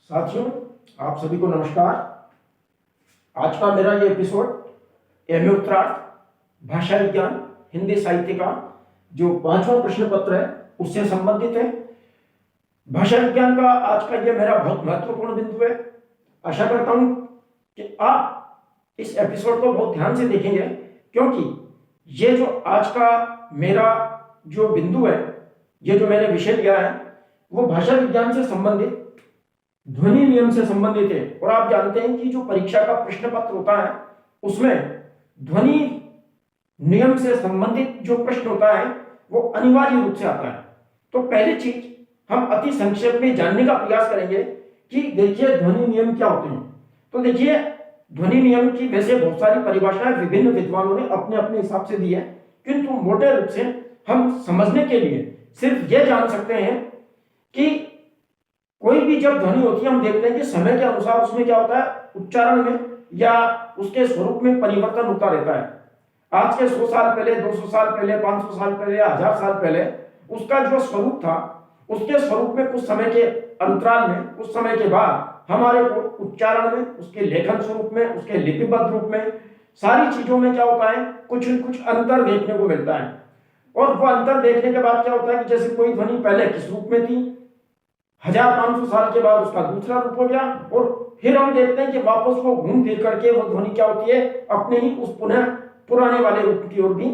साथियों, आप सभी को नमस्कार। आज का मेरा ये एपिसोड एमए उत्तरार्ध भाषा विज्ञान हिंदी साहित्य का जो 5वां प्रश्न पत्र है उससे संबंधित है। भाषा विज्ञान का आज का ये मेरा बहुत महत्वपूर्ण बिंदु है। आशा करता हूं कि आप इस एपिसोड को बहुत ध्यान से देखेंगे, क्योंकि ये जो आज का मेरा जो बिंदु है, ये जो मैंने विषय लिया है वो भाषा विज्ञान से संबंधित ध्वनि नियम से संबंधित है। और आप जानते हैं कि जो परीक्षा का प्रश्न पत्र होता है उसमें ध्वनि नियम से संबंधित जो प्रश्न होता है वो अनिवार्य रूप से आता है। तो पहली चीज हम अति संक्षेप में जानने का प्रयास करेंगे कि देखिए ध्वनि नियम क्या होते हैं। तो देखिए ध्वनि नियम की वैसे बहुत सारी परिभाषाएं विभिन्न विद्वानों ने अपने अपने हिसाब से दी है, किंतु मोटे रूप से हम समझने के लिए सिर्फ यह जान सकते हैं कि कोई भी जब ध्वनि होती है हम देखते हैं कि समय के अनुसार उसमें क्या होता है, उच्चारण में या उसके स्वरूप में परिवर्तन होता रहता है। आज के 100 साल पहले, 200 साल पहले, 500 साल पहले या 1000 साल पहले उसका जो स्वरूप था, उसके स्वरूप में कुछ समय के अंतराल में, कुछ समय के बाद हमारे को उच्चारण में, उसके लेखन स्वरूप में, उसके लिपिबद्ध रूप में, सारी चीजों में क्या होता है, कुछ न कुछ अंतर देखने को मिलता है। और वो अंतर देखने के बाद क्या होता है कि जैसे कोई ध्वनि पहले किस रूप में थी, 1500 साल के बाद उसका दूसरा रूप हो गया, और फिर हम देखते हैं कि वापस वो घूम फिर करके वो ध्वनि क्या होती है, अपने ही उस पुनः पुराने वाले रूप की ओर भी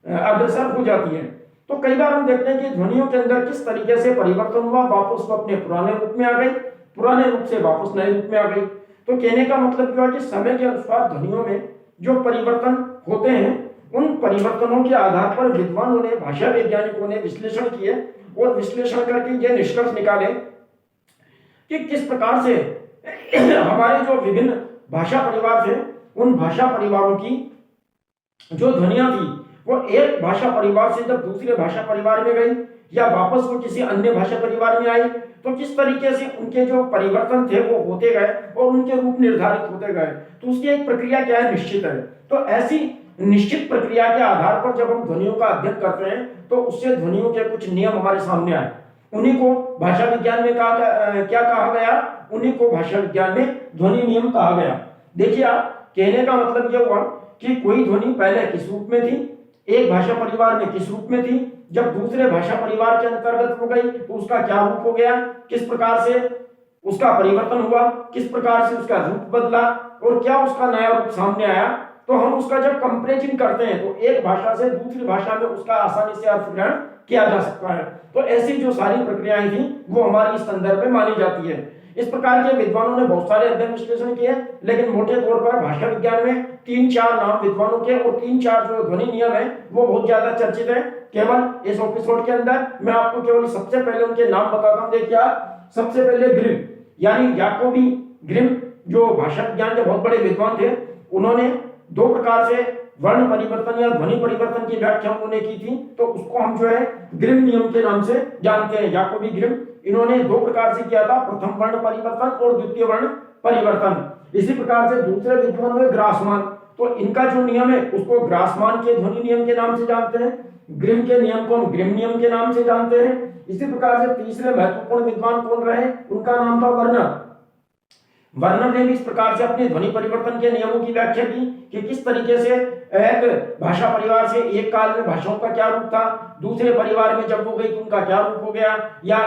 अग्रसर हो जाती है। तो कई बार हम देखते हैं कि ध्वनियों के अंदर किस तरीके से परिवर्तन हुआ, वापस वो अपने पुराने रूप में आ गई, पुराने रूप से वापस नए रूप में आ गई। तो कहने का मतलब क्या है कि समय के अनुसार ध्वनियों में जो परिवर्तन होते हैं, उन परिवर्तनों के आधार पर विद्वानों ने, भाषा वैज्ञानिकों ने विश्लेषण किए और विश्लेषण करके ये निष्कर्ष निकाले कि किस प्रकार से हमारे जो विभिन्न भाषा परिवार थे, उन भाषा परिवारों की जो ध्वनियां थी वो एक भाषा परिवार से जब दूसरे भाषा परिवार में गई या वापस वो किसी अन्य भाषा परिवार में आई, तो किस तरीके से उनके जो परिवर्तन थे वो होते गए और उनके रूप निर्धारित होते गए। तो उसकी एक प्रक्रिया क्या है, निश्चित है। तो ऐसी निश्चित प्रक्रिया के आधार पर जब हम ध्वनियों का अध्ययन करते हैं तो उससे ध्वनियों के कुछ नियम हमारे सामने आए। उन्हीं को भाषा विज्ञान में क्या कहा गया, उन्हीं को भाषा विज्ञान में ध्वनि नियम कहा गया। देखिए आप, कहने का मतलब यह हुआ कि कोई ध्वनि पहले किस रूप में थी, एक भाषा परिवार में किस रूप में थी, जब दूसरे भाषा परिवार के अंतर्गत हो गई तो उसका क्या रूप हो गया, किस प्रकार से उसका परिवर्तन हुआ, किस प्रकार से उसका रूप बदला और क्या उसका नया रूप सामने आया। तो हम उसका जब कंपैरिजन करते हैं तो एक भाषा से दूसरी भाषा में उसका आसानी से अर्थ ग्रहण किया जा सकता है। तो ऐसी जो सारी प्रक्रियाएं थी वो हमारी इस संदर्भ में मानी जाती है। इस प्रकार के विद्वानों ने बहुत सारे अध्ययन विश्लेषण किए, लेकिन मोटे तौर पर भाषा विज्ञान में 3-4 नाम विद्वानों के और 3-4 जो ध्वनि नियम है वो बहुत ज्यादा चर्चित है। केवल इस एपिसोड के अंदर मैं आपको केवल सबसे पहले उनके नाम बताता हूं। देखिए आप, सबसे पहले ग्रिम यानी याकोबी ग्रिम, जो भाषा विज्ञान के बहुत बड़े विद्वान थे, उन्होंने 2 प्रकार से वर्ण परिवर्तन या ध्वनि परिवर्तन की व्याख्या उन्होंने की थी। तो उसको हम जो है ग्रिम नियम के नाम से जानते हैं। याकोबी ग्रिम, इन्होंने 2 प्रकार से किया था, प्रथम वर्ण परिवर्तन और द्वितीय वर्ण परिवर्तन। इसी प्रकार से दूसरे विद्वान हुए ग्रासमान, तो इनका जो नियम है उसको ग्रासमान के ध्वनि नियम के नाम से जानते हैं। ग्रिम के नियम को हम ग्रिम नियम के नाम से जानते हैं। इसी प्रकार से तीसरे महत्वपूर्ण विद्वान कौन रहे, उनका नाम था वर्नर। वर्नर ने भी इस प्रकार से अपने ध्वनि परिवर्तन के नियमों की व्याख्या की कि किस तरीके से एक भाषा परिवार से एक काल में भाषाओं का क्या रूप था, दूसरे परिवार में जब वो गई तो उनका क्या रूप हो गया, या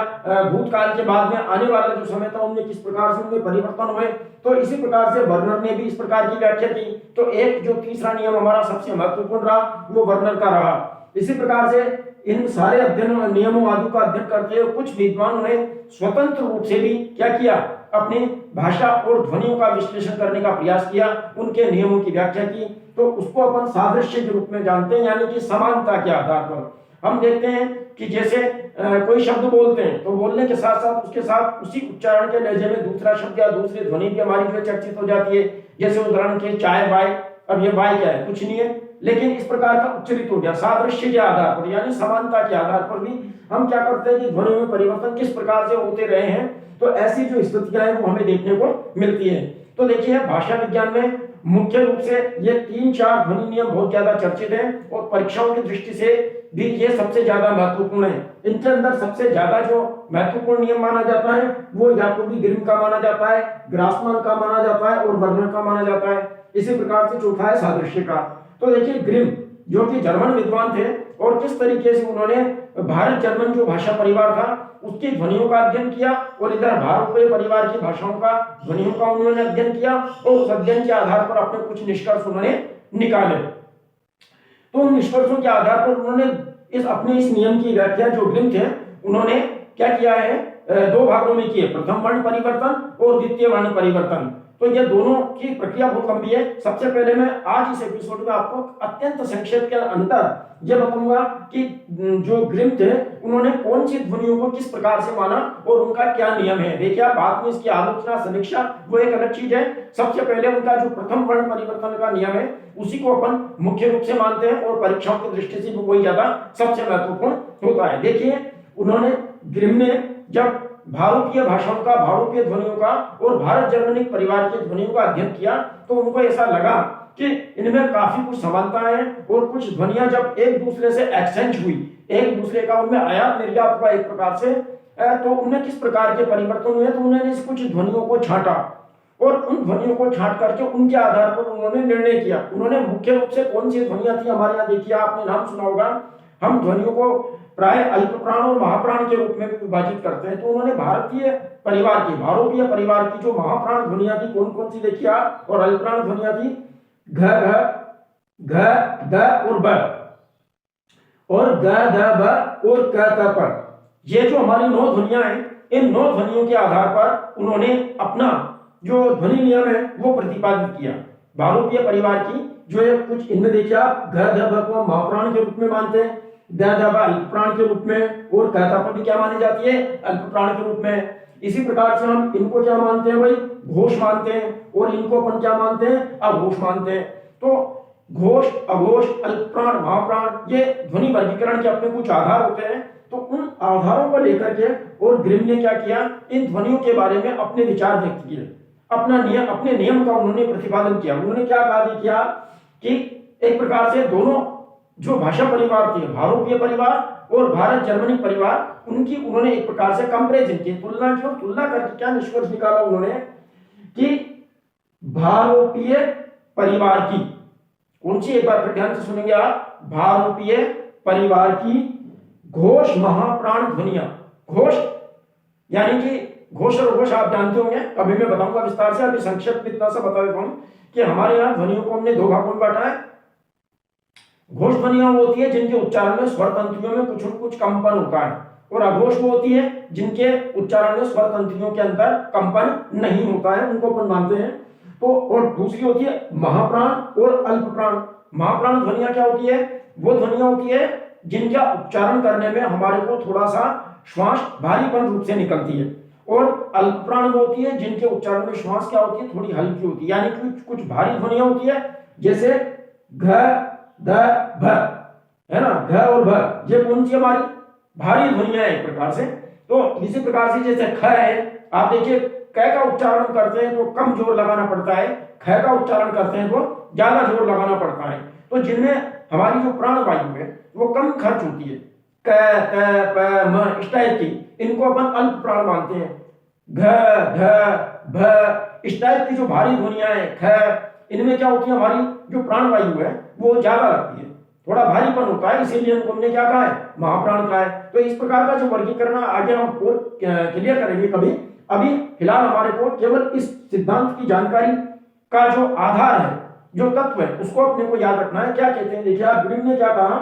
भूतकाल के बाद में आने वाला जो समय था उनमें किस प्रकार से उनमें परिवर्तन हुए। तो इसी प्रकार से वर्नर ने भी इस प्रकार की व्याख्या की। तो एक जो तीसरा नियम हमारा सबसे महत्वपूर्ण रहा वो वर्नर का रहा। इसी प्रकार से इन सारे अध्ययन नियमों आदि का अध्ययन करते हुए कुछ विद्वानों ने स्वतंत्र रूप से भी क्या किया, अपनी भाषा और ध्वनियों का विश्लेषण करने का प्रयास किया, उनके नियमों की व्याख्या की। तो उसको अपन सादृश्य के रूप में जानते हैं, यानी कि समानता के आधार पर हम देखते हैं कि जैसे कोई शब्द बोलते हैं तो बोलने के साथ साथ उसके साथ उसी उच्चारण के लहजे में दूसरा शब्द या दूसरी ध्वनि भी हमारी जो चर्चित हो जाती है। जैसे उदाहरण के चाय बाय, अब ये बाय क्या है, कुछ नहीं है, लेकिन इस प्रकार का उच्चरित हो गया। सादृश्य के आधार पर यानी समानता के आधार पर भी हम क्या करते हैं कि ध्वनि में परिवर्तन किस प्रकार से होते रहे हैं। तो ऐसी जो स्थितियां हैं वो हमें देखने को मिलती है। तो देखिए भाषा विज्ञान में मुख्य रूप से ये 3-4 ध्वनि नियम बहुत ज्यादा चर्चित हैं और परीक्षाओं की दृष्टि से भी ये सबसे ज्यादा महत्वपूर्ण है। इनके अंदर सबसे ज्यादा जो महत्वपूर्ण नियम माना जाता है वो याकोबी ग्रिम का माना जाता है, ग्रासमान का माना जाता है और वर्नर का माना जाता है। इसी प्रकार से चौथा है सादृश्य का। तो देखिए ग्रिम जो कि जर्मन विद्वान थे और किस तरीके से उन्होंने भारत जर्मन जो भाषा परिवार था उसकी ध्वनियों का अध्ययन किया और इधर भारतीय परिवार की भाषाओं का ध्वनियों का उन्होंने अध्ययन किया और उस अध्ययन के आधार पर अपने कुछ निष्कर्ष उन्होंने निकाले। तो उन निष्कर्षों के आधार पर उन्होंने इस नियम की व्याख्या जो ग्रिम थे उन्होंने क्या किया है, दो भागों में किए, प्रथम वर्ण परिवर्तन और द्वितीय वर्ण परिवर्तन। तो ये दोनों की प्रक्रिया बहुत लंबी है। सबसे पहले मैं आज इस एपिसोड में आपको अत्यंत संक्षेप के अंदर यह बताऊंगा कि जो ग्रिम थे उन्होंने कौन सी ध्वनियों को किस प्रकार से माना और उनका क्या नियम है। देखिए आप बाद में इसकी आलोचना समीक्षा वो एक अलग चीज है। सबसे पहले उनका जो प्रथम वर्ण परिवर्तन का नियम है उसी को अपन मुख्य रूप से मानते हैं और परीक्षाओं की दृष्टि से भी वही ज्यादा सबसे महत्वपूर्ण होता है। देखिए उन्होंने ग्रिम ने जब भारतीय भाषाओं का, भारतीय ध्वनियों का और भारत जर्मनिक परिवार की ध्वनियों का अध्ययन किया तो उनको ऐसा लगा कि इनमें काफी कुछ समानताएं हैं और कुछ ध्वनियां जब एक दूसरे से एक्सचेंज हुई, एक दूसरे का उनमें आयात निर्यात हुआ एक प्रकार से, तो उनमें किस प्रकार के परिवर्तन हुए। तो उन्होंने इस कुछ ध्वनियों को छांटा और उन ध्वनियों को छांट करके उनके आधार पर उन्होंने निर्णय किया। उन्होंने मुख्य रूप से कौन सी ध्वनियां थी हमारे यहाँ, देखिए आपने नाम सुना होगा, हम ध्वनियों को प्राय अल्प प्राण और महाप्राण के रूप में विभाजित करते हैं। तो उन्होंने भारतीय परिवार की जो महाप्राण ध्वनियां थी कौन कौन सी देखिए आप, और अल्प प्राण ध्वनियां थी घ घ घ द और ब, और ग ध ब और क त प। ये जो हमारी 9 ध्वनियां हैं, इन 9 ध्वनियों के आधार पर उन्होंने अपना जो ध्वनि नियम है वो प्रतिपादित किया। भारतीय परिवार की जो है कुछ इनमें देखिए आप घ ध ब को महाप्राण के रूप में मानते हैं, द ध ब अल्प प्राण के रूप में, और क त प भी क्या मानी जाती है, अल्प प्राण के रूप में। इसी प्रकार से हम इनको क्या मानते हैं भाई, घोष मानते हैं, और इनको अपन क्या मानते हैं, अघोष मानते हैं। तो घोष, अघोष, अल्प प्राण, महाप्राण ये ध्वनि वर्गीकरण के अपने कुछ आधार होते हैं। तो उन आधारों को लेकर के और ग्रिम ने क्या किया, इन ध्वनियों के बारे में अपने विचार व्यक्त किए, अपने नियम का उन्होंने प्रतिपादन किया। उन्होंने क्या कहा किया कि एक प्रकार से दोनों जो भाषा परिवार थे, भारतीय परिवार और भारत जर्मनिक परिवार, उनकी उन्होंने एक प्रकार से कंपैरिजन की, तुलना की, और तुलना करके क्या निष्कर्ष निकाला उन्होंने कि भारतीय परिवार की कौन सी, एक बार फिर ध्यान से सुनेंगे आप, भारतीय परिवार की घोष महाप्राण ध्वनियां। घोष यानी कि घोष और घोष आप जानते होंगे, अभी मैं बताऊंगा विस्तार से। अभी संक्षेप में इतना सा बता देता हूं कि हमारे यहाँ ध्वनियों को हमने 2 भागों में बांटा है। घोष ध्वनियां वो होती है जिनके उच्चारण में स्वर तंतुओं में कुछ कंपन होता है, और अघोष वो होती है जिनके उच्चारण में स्वर तंतुओं के अंदर कंपन नहीं होता है, उनको अपन मानते हैं। तो और दूसरी होती है महाप्राण और अल्प प्राण। महाप्राण ध्वनियां क्या होती है, वो ध्वनियां होती है जिनका उच्चारण करने में हमारे को थोड़ा सा श्वास भारीपन रूप से निकलती है, और अल्प प्राण वो होती है जिनके उच्चारण में श्वास क्या होती है, थोड़ी हल्की होती है, यानी कुछ भारी ध्वनियां होती है, जैसे घ ध भ, है ना, घ और भ, ये कौन सी हमारी भारी ध्वनियां है एक प्रकार से। तो इसी प्रकार से जैसे ख है, आप देखिए क का उच्चारण करते हैं तो कम जोर लगाना पड़ता है, ख का उच्चारण करते हैं तो ज्यादा जोर लगाना पड़ता है। तो जिनमें हमारी जो प्राण वायु है वो कम खर्च होती है, क क प म इस टाइप की, इनको अपन अल्प प्राण मानते हैं। घ ध भ इस टाइप की जो भारी ध्वनियां हैं, ख, इनमें क्या होती है, हमारी जो प्राण वायु है वो ज्यादा लगती है, थोड़ा भारीपन होता है, इसीलिए हमने क्या कहा है, महाप्राण कहा है। तो इस प्रकार का जो वर्गीकरण आगे हम और क्लियर करेंगे कभी। अभी फिलहाल हमारे को केवल इस सिद्धांत की जानकारी का जो आधार है, जो तत्व है, उसको अपने को याद रखना है। क्या कहते हैं, देखिए आप ग्रिम ने क्या कहा,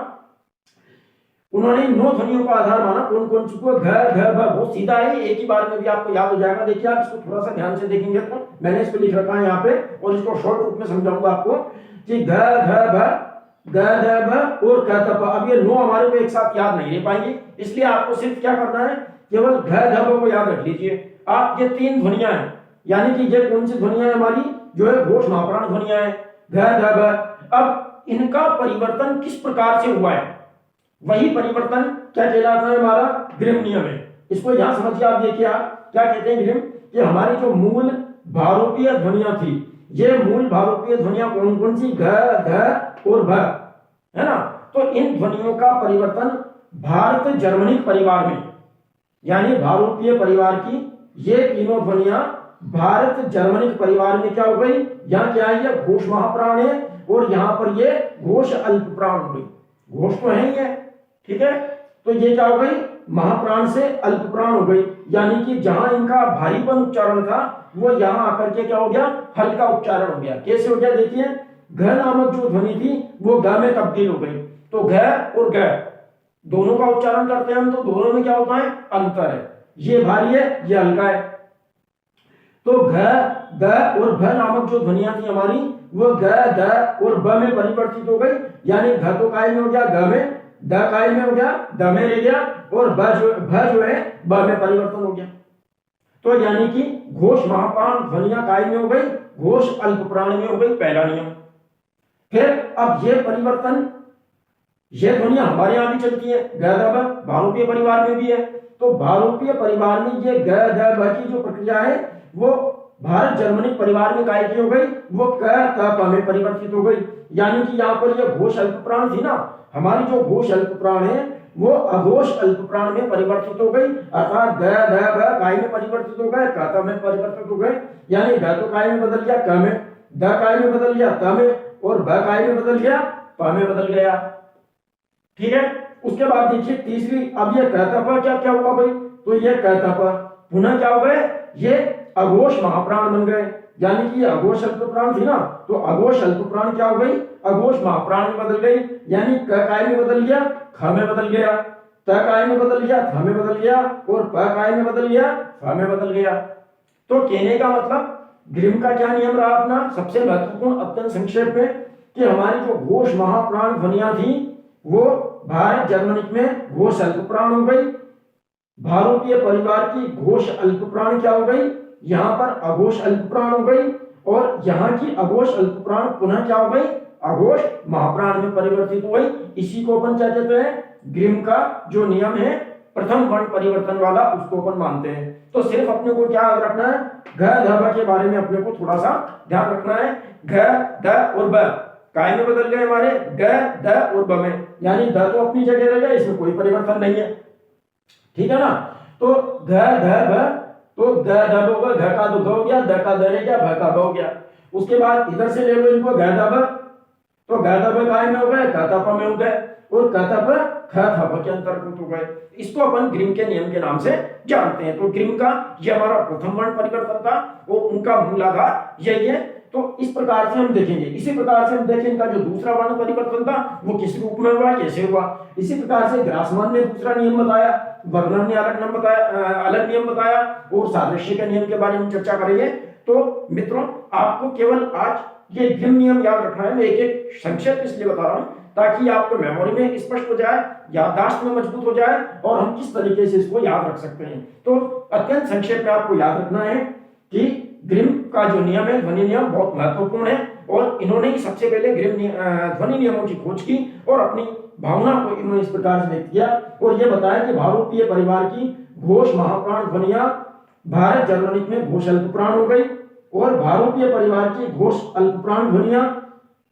उन्होंने 9 ध्वनियों का आधार माना, कौन कौन सी को, घ घ भ, बहुत सीधा है, एक ही बार में भी आपको याद हो जाएगा। देखिए आप इसको थोड़ा सा ध्यान से देखेंगे तो मैंने इस पे लिख रखा है यहाँ पे, और इसको शॉर्ट रूप में समझाऊंगा आपको कि घ घ भ, ग ध भ और क त प। अब ये 9 हमारे को एक साथ याद नहीं रह पाएंगे, इसलिए आपको सिर्फ क्या करना है, केवल घ ध भ को याद रख लीजिए आप। ये 3 ध्वनियां हैं, यानी कि ये कौन सी ध्वनियां है हमारी, जो है घोष महाप्राण ध्वनियां हैं, घ ध भ। अब इनका परिवर्तन किस प्रकार से हुआ है, वही परिवर्तन क्या कहलाता है, हमारा ग्रिम नियम है। इसको यहां समझिए आप। देखिए आप क्या कहते हैं ग्रिम, कि हमारी जो मूल भारोपीय ध्वनियां थी, ये मूल भारोपीय ध्वनियां कौन कौन सी, घ ध और भ, है ना। तो इन ध्वनियों का परिवर्तन भारत जर्मनिक परिवार में, यानी भारतीय परिवार की ये तीनों ध्वनियां भारत जर्मनिक परिवार में क्या हो गई, यहाँ क्या है, ये घोष महाप्राण है और यहाँ पर ये घोष अल्प प्राण हो गई। घोष तो है ही है, ठीक है, तो ये क्या हो गई, महाप्राण से अल्प प्राण हो गई, यानी कि जहां इनका भारीपन उच्चारण था वो यहां आकर के क्या हो गया, हल्का उच्चारण हो गया। कैसे हो गया, देखिए, घ नामक जो ध्वनि थी वो ग में तब्दील हो गई। तो घ और ग दोनों का उच्चारण करते हैं हम, तो दोनों में क्या होता है, अंतर है, ये भारी है, ये हल्का है। तो घ, ग और भ नामक जो ध्वनियां थी हमारी वो ग, द और ब में परिवर्तित हो गई, यानी घ तो काय में हो गया ग में, द काय में हो गया द में रह गया, और भ जो है ब में परिवर्तन हो गया। तो यानी कि घोष महाप्राण ध्वनियां काय में हो गई, घोष अल्प प्राण में हो गई, पहला नियम। फिर अब ये परिवर्तन, ये ध्वनियां हमारे यहां भी चलती है, ग द ब भारूपीय परिवार में भी है। तो भारूपीय परिवार में ये ग द ब की जो प्रक्रिया है वो भारत जर्मनिक परिवार में काय की हो गई, वो क त प में परिवर्तित हो गई। यानी कि यहाँ पर ये घोष अल्प प्राण थी ना, हमारी जो घोष अल्प प्राण है वो अघोष अल्प प्राण में परिवर्तित हो गई, अर्थात ग द ब काय में परिवर्तित हो गए, क त में परिवर्तित हो गए। यानी ग तो काय में बदल गया क में, द काय में बदल गया त में, और ब काय में बदल गया प में बदल गया, ठीक है। उसके बाद देखिए तीसरी, अब ये क त प क्या हुआ भाई, तो ये क त प पुनः क्या हो गए, ये अघोष महाप्राण बन गए। यानी कि अघोष अल्प प्राण थी ना, तो अघोष अल्प प्राण क्या हो गई, अघोष महाप्राण में बदल गई। यानी क काय में बदल गया, ख में बदल गया, त काय में बदल गया, थ में बदल गया, और प काय में बदल गया, फ में बदल गया। तो कहने का मतलब ग्रिम का क्या नियम रहा अपना, सबसे महत्वपूर्ण अत्यंत संक्षेप में, कि हमारी जो घोष महाप्राण ध्वनियां थी वो भारत जर्मनिक में घोष अल्प प्राण हो गई, भारतीय परिवार की घोष अल्प प्राण क्या हो गई, यहाँ पर अघोष अल्प प्राण हो गई, और यहाँ की अघोष अल्प प्राण पुनः क्या हो गई, अघोष महाप्राण में परिवर्तित हो गई। इसी को अपन क्या कहते हैं, ग्रिम का जो नियम है प्रथम वर्ण परिवर्तन वाला, उसको अपन मानते हैं। तो सिर्फ अपने को क्या याद रखना है, घ ध ब के बारे में अपने को थोड़ा सा ध्यान रखना है। घ द और ब काय में बदल गए हमारे, ग द और ब में, यानी द तो अपनी जगह रह गया, इसमें कोई परिवर्तन नहीं है, ठीक है ना। तो घ ध ब, तो ग ध ब होगा, घ का तो ग हो गया, द का द रह गया, भ का ब हो गया। उसके बाद इधर से ले लो इनको, घ ध ब, तो घ ध ब काय में हो गए, क त प में हो गए, और क त प ख थ प के अंतर्गत हो गए। इसको अपन ग्रिम के नियम के नाम से जानते हैं। तो ग्रिम का ये हमारा प्रथम वर्ण परिवर्तन था, वो उनका मूलाधार यही है। तो इस प्रकार से हम देखेंगे, इसी प्रकार से हम देखें इनका जो दूसरा वर्ण परिवर्तन था वो किस रूप में हुआ, कैसे हुआ। इसी प्रकार से ग्रासमान ने दूसरा नियम बताया, वर्णन ने अलग नियम बताया, और सादृश्य के नियम के बारे में चर्चा करेंगे। तो मित्रों, आपको केवल आज ये ग्रिम नियम याद रखना है। मैं एक एक संक्षेप इसलिए बता रहा हूँ ताकि आपको मेमोरी में स्पष्ट हो जाए, याददाश्त में मजबूत हो जाए, और हम किस तरीके से इसको याद रख सकते हैं। तो अत्यंत संक्षेप में आपको याद रखना है कि ग्रिम का जो नियम है, ध्वनि नियम, बहुत महत्वपूर्ण है, और इन्होंने ही सबसे पहले ग्रिम ध्वनि नियमों की खोज की, और अपनी भावना को इन्होंने इस प्रकार से व्यक्त किया, और ये बताया कि भारतीय परिवार की घोष महाप्राण ध्वनियां भारत जर्मनिक में घोष अल्प प्राण हो गई, और भारतीय परिवार की घोष अल्प प्राण ध्वनियां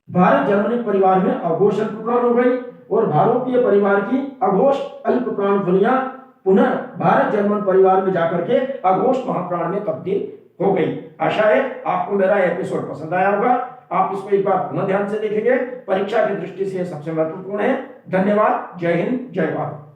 भारत जर्मनिक परिवार में अघोष अल्प प्राण हो गई, और भारतीय परिवार की अघोष अल्प प्राण ध्वनियां पुनः भारत जर्मन परिवार में जाकर के अघोष महाप्राण में तब्दील हो गई। आशा है आपको मेरा एपिसोड पसंद आया होगा। आप इसको एक बार पुनः ध्यान से देखेंगे, परीक्षा की दृष्टि से सबसे महत्वपूर्ण है। धन्यवाद। जय हिंद, जय भारत।